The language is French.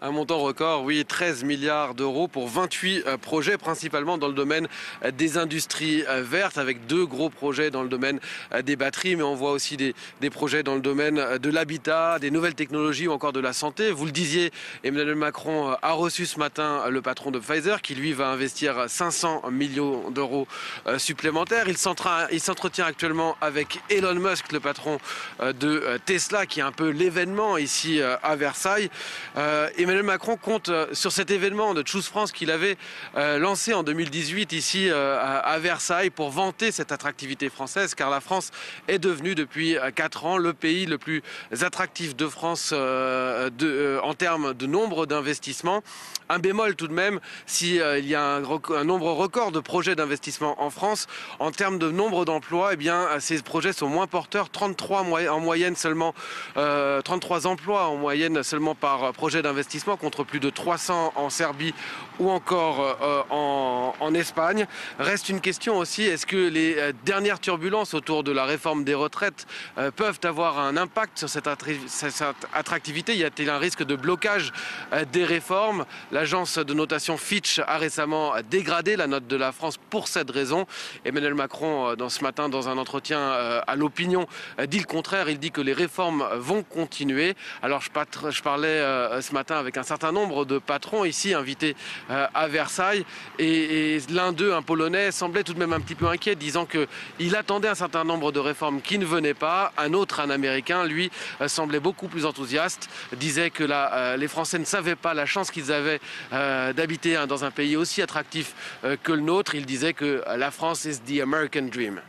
Un montant record, oui, 13 milliards d'euros pour 28 projets, principalement dans le domaine des industries vertes, avec deux gros projets dans le domaine des batteries, mais on voit aussi des projets dans le domaine de l'habitat, des nouvelles technologies ou encore de la santé. Vous le disiez, Emmanuel Macron a reçu ce matin le patron de Pfizer, qui lui va investir 500 millions d'euros supplémentaires. Il s'entretient actuellement avec Elon Musk, le patron de Tesla, qui est un peu l'événement ici à Versailles. Emmanuel Macron compte sur cet événement de Choose France qu'il avait lancé en 2018 ici à Versailles pour vanter cette attractivité française, car la France est devenue depuis 4 ans le pays le plus attractif de France en termes de nombre d'investissements. Un bémol tout de même, s'il y a un nombre record de projets d'investissement en France, en termes de nombre d'emplois, eh bien, ces projets sont moins porteurs, 33 en moyenne seulement, 33 emplois en moyenne seulement par projet d'investissement, contre plus de 300 en Serbie ou encore en Espagne. Reste une question aussi, est-ce que les dernières turbulences autour de la réforme des retraites peuvent avoir un impact sur cette attractivité? Y a-t-il un risque de blocage des réformes? L'agence de notation Fitch a récemment dégradé la note de la France pour cette raison. Emmanuel Macron, ce matin, dans un entretien à l'opinion, dit le contraire. Il dit que les réformes vont continuer. Alors je parlais ce matin avec un certain nombre de patrons ici invités à Versailles, et l'un d'eux, un Polonais, semblait tout de même un petit peu inquiet, disant qu'il attendait un certain nombre de réformes qui ne venaient pas. Un autre, un Américain, lui, semblait beaucoup plus enthousiaste, disait que les Français ne savaient pas la chance qu'ils avaient d'habiter dans un pays aussi attractif que le nôtre. Il disait que la France is the American dream.